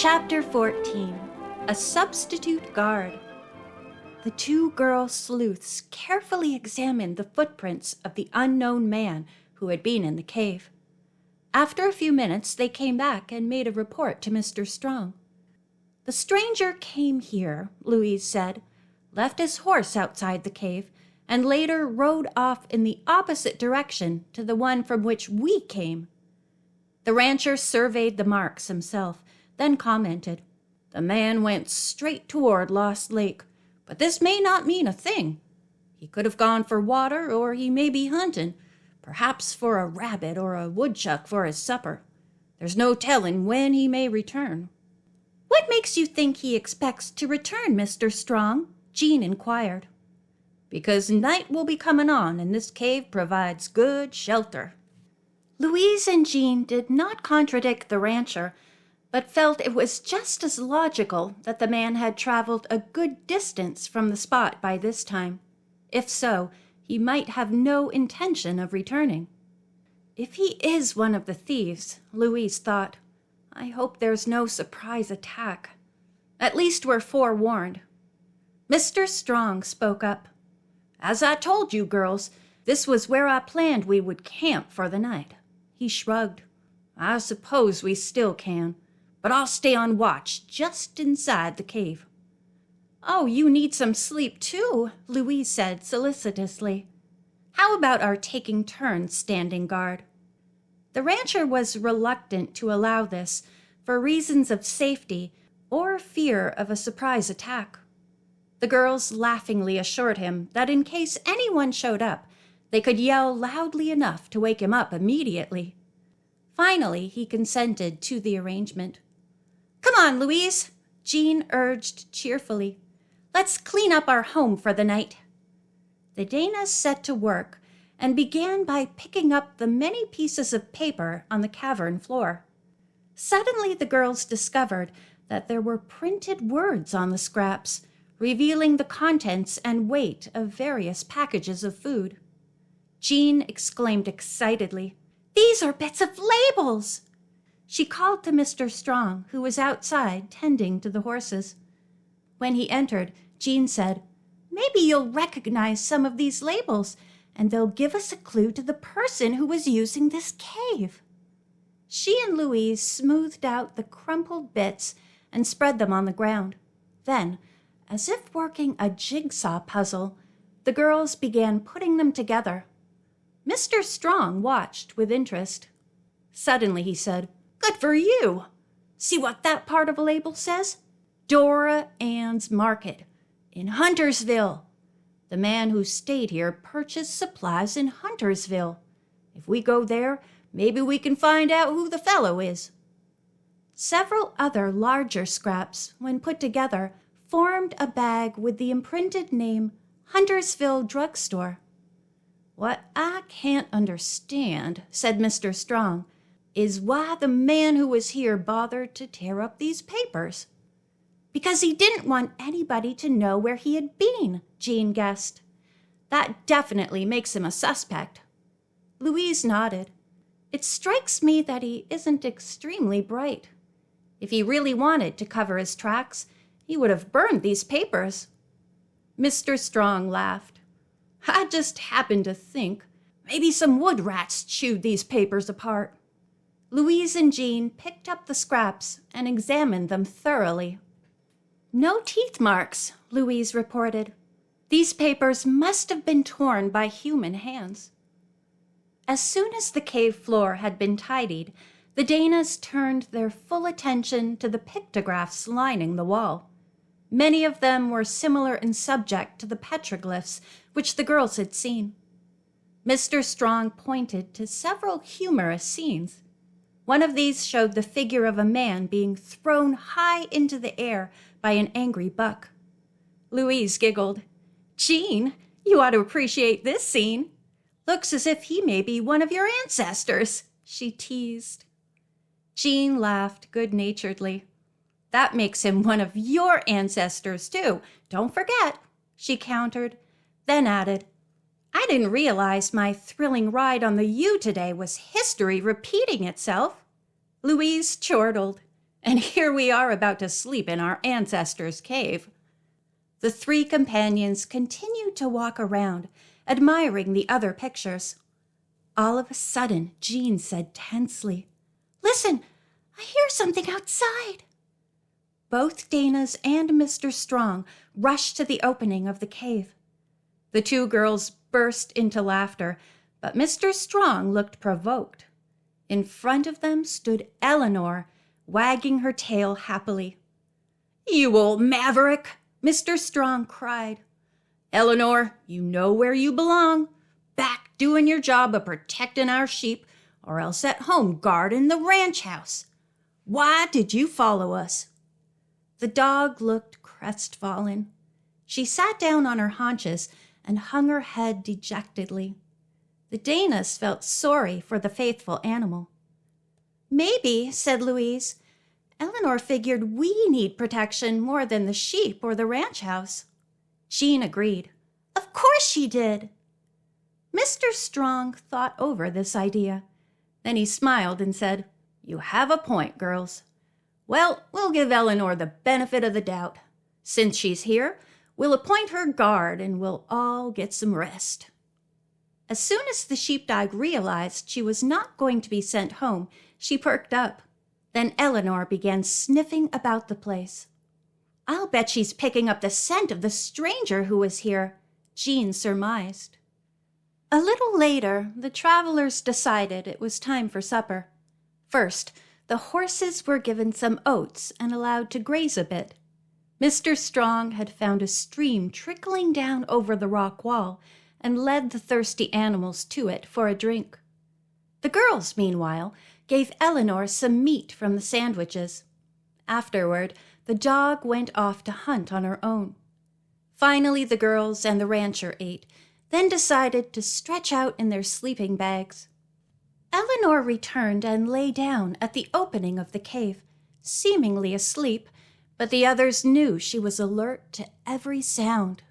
Chapter 14. A Substitute Guard. The two girl sleuths carefully examined the footprints of the unknown man who had been in the cave. After a few minutes, they came back and made a report to Mr. Strong. The stranger came here, Louise said, left his horse outside the cave, and later rode off in the opposite direction to the one from which we came. The rancher surveyed the marks himself, then commented, "The man went straight toward Lost Lake, but this may not mean a thing. He could have gone for water, or he may be hunting, perhaps for a rabbit or a woodchuck for his supper. There's no telling when he may return." "What makes you think he expects to return, Mr. Strong?" Jean inquired. "Because night will be coming on, and this cave provides good shelter." Louise and Jean did not contradict the rancher, but felt it was just as logical that the man had traveled a good distance from the spot by this time. If so, he might have no intention of returning. If he is one of the thieves, Louise thought, I hope there's no surprise attack. At least we're forewarned. Mr. Strong spoke up. "As I told you, girls, this was where I planned we would camp for the night." He shrugged. "I suppose we still can, but I'll stay on watch just inside the cave." "Oh, you need some sleep too," Louise said solicitously. "How about our taking turns standing guard?" The rancher was reluctant to allow this for reasons of safety or fear of a surprise attack. The girls laughingly assured him that in case anyone showed up, they could yell loudly enough to wake him up immediately. Finally, he consented to the arrangement. "Come on, Louise," Jean urged cheerfully. "Let's clean up our home for the night." The Danas set to work and began by picking up the many pieces of paper on the cavern floor. Suddenly, the girls discovered that there were printed words on the scraps, revealing the contents and weight of various packages of food. Jean exclaimed excitedly, "These are bits of labels!" She called to Mr. Strong, who was outside tending to the horses. When he entered, Jean said, "Maybe you'll recognize some of these labels, and they'll give us a clue to the person who was using this cave." She and Louise smoothed out the crumpled bits and spread them on the ground. Then, as if working a jigsaw puzzle, the girls began putting them together. Mr. Strong watched with interest. Suddenly he said, "Good for you! See what that part of a label says? Dora Ann's Market, in Huntersville. The man who stayed here purchased supplies in Huntersville. If we go there, maybe we can find out who the fellow is." Several other larger scraps, when put together, formed a bag with the imprinted name Huntersville Drugstore. "What I can't understand," said Mr. Strong, "is why the man who was here bothered to tear up these papers." "Because he didn't want anybody to know where he had been," Jean guessed. "That definitely makes him a suspect." Louise nodded. "It strikes me that he isn't extremely bright. If he really wanted to cover his tracks, he would have burned these papers." Mr. Strong laughed. "I just happened to think maybe some wood rats chewed these papers apart." Louise and Jean picked up the scraps and examined them thoroughly. "No teeth marks," Louise reported. "These papers must have been torn by human hands." As soon as the cave floor had been tidied, the Danas turned their full attention to the pictographs lining the wall. Many of them were similar in subject to the petroglyphs which the girls had seen. Mr. Strong pointed to several humorous scenes. One of these showed the figure of a man being thrown high into the air by an angry buck. Louise giggled. "Jean, you ought to appreciate this scene. Looks as if he may be one of your ancestors," she teased. Jean laughed good-naturedly. "That makes him one of your ancestors, too. Don't forget," she countered, then added, "I didn't realize my thrilling ride on the U today was history repeating itself." Louise chortled, And here we are about to sleep in our ancestors' cave." The three companions continued to walk around, admiring the other pictures. All of a sudden, Jean said tensely, "Listen, I hear something outside." Both Dana's and Mr. Strong rushed to the opening of the cave. The two girls burst into laughter, but Mr. Strong looked provoked. In front of them stood Eleanor, wagging her tail happily. "You old maverick!" Mr. Strong cried. "Eleanor, you know where you belong. Back doing your job of protecting our sheep, or else at home guarding the ranch house. Why did you follow us?" The dog looked crestfallen. She sat down on her haunches and hung her head dejectedly. The Danas felt sorry for the faithful animal. "Maybe," said Louise, "Eleanor figured we need protection more than the sheep or the ranch house." Jean agreed. "Of course she did." Mr. Strong thought over this idea. Then he smiled and said, "You have a point, girls. Well, we'll give Eleanor the benefit of the doubt. Since she's here, we'll appoint her guard and we'll all get some rest." As soon as the sheepdog realized she was not going to be sent home, she perked up. Then Eleanor began sniffing about the place. "I'll bet she's picking up the scent of the stranger who was here," Jean surmised. A little later, the travelers decided it was time for supper. First, the horses were given some oats and allowed to graze a bit. Mr. Strong had found a stream trickling down over the rock wall and led the thirsty animals to it for a drink. The girls, meanwhile, gave Eleanor some meat from the sandwiches. Afterward, the dog went off to hunt on her own. Finally, the girls and the rancher ate, then decided to stretch out in their sleeping bags. Eleanor returned and lay down at the opening of the cave, seemingly asleep, but the others knew she was alert to every sound.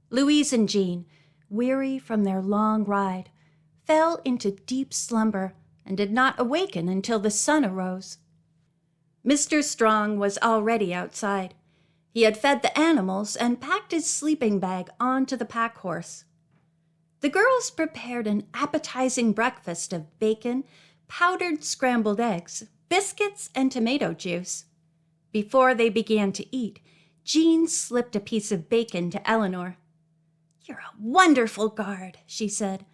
Louise and Jean, weary from their long ride, fell into deep slumber and did not awaken until the sun arose. Mr. Strong was already outside. He had fed the animals and packed his sleeping bag onto the pack horse. The girls prepared an appetizing breakfast of bacon, powdered scrambled eggs, biscuits, and tomato juice. Before they began to eat, Jean slipped a piece of bacon to Eleanor. "You're a wonderful guard," she said,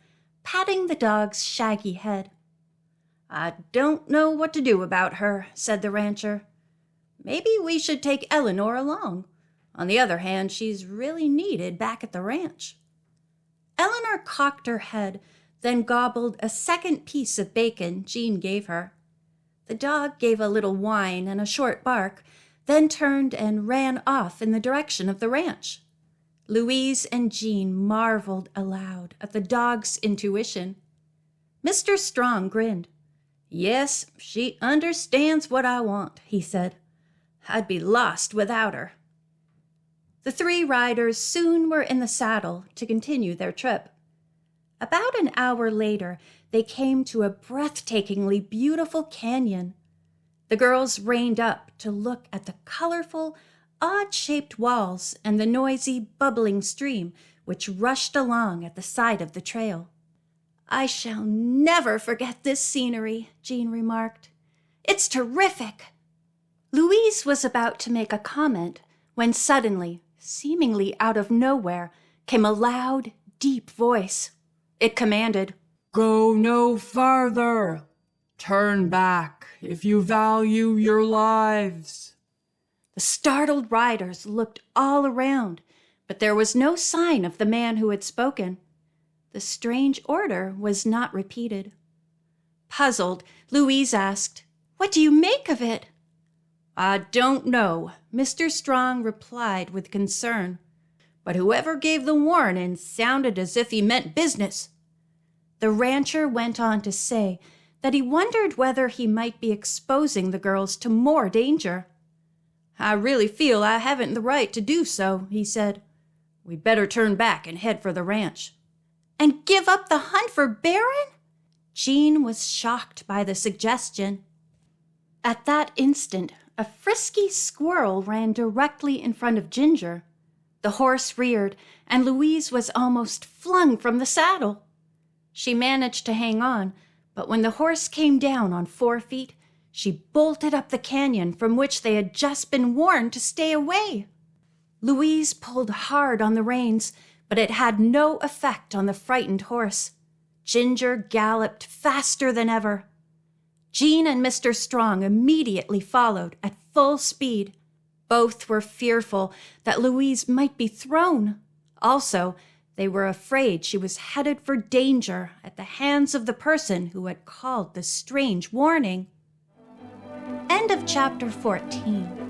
patting the dog's shaggy head. "I don't know what to do about her," said the rancher. "Maybe we should take Eleanor along. On the other hand, she's really needed back at the ranch." Eleanor cocked her head, then gobbled a second piece of bacon Jean gave her. The dog gave a little whine and a short bark, then turned and ran off in the direction of the ranch. Louise and Jean marveled aloud at the dog's intuition. Mr. Strong grinned. "Yes, she understands what I want," he said. "I'd be lost without her." The three riders soon were in the saddle to continue their trip. About an hour later, they came to a breathtakingly beautiful canyon. The girls reined up to look at the colorful, odd-shaped walls and the noisy, bubbling stream which rushed along at the side of the trail. "I shall never forget this scenery," Jean remarked. "It's terrific." Louise was about to make a comment when suddenly, seemingly out of nowhere, came a loud, deep voice. It commanded, "Go no farther. Turn back if you value your lives." The startled riders looked all around, but there was no sign of the man who had spoken. The strange order was not repeated. Puzzled, Louise asked, "What do you make of it?" "I don't know," Mr. Strong replied with concern. "But whoever gave the warning sounded as if he meant business." The rancher went on to say that he wondered whether he might be exposing the girls to more danger. "I really feel I haven't the right to do so," he said. "We'd better turn back and head for the ranch." "And give up the hunt for Baron?" Jean was shocked by the suggestion. At that instant, a frisky squirrel ran directly in front of Ginger. The horse reared, and Louise was almost flung from the saddle. She managed to hang on, but when the horse came down on 4 feet, she bolted up the canyon from which they had just been warned to stay away. Louise pulled hard on the reins, but it had no effect on the frightened horse. Ginger galloped faster than ever. Jean and Mr. Strong immediately followed at full speed. Both were fearful that Louise might be thrown. Also, they were afraid she was headed for danger at the hands of the person who had called the strange warning. End of chapter 14.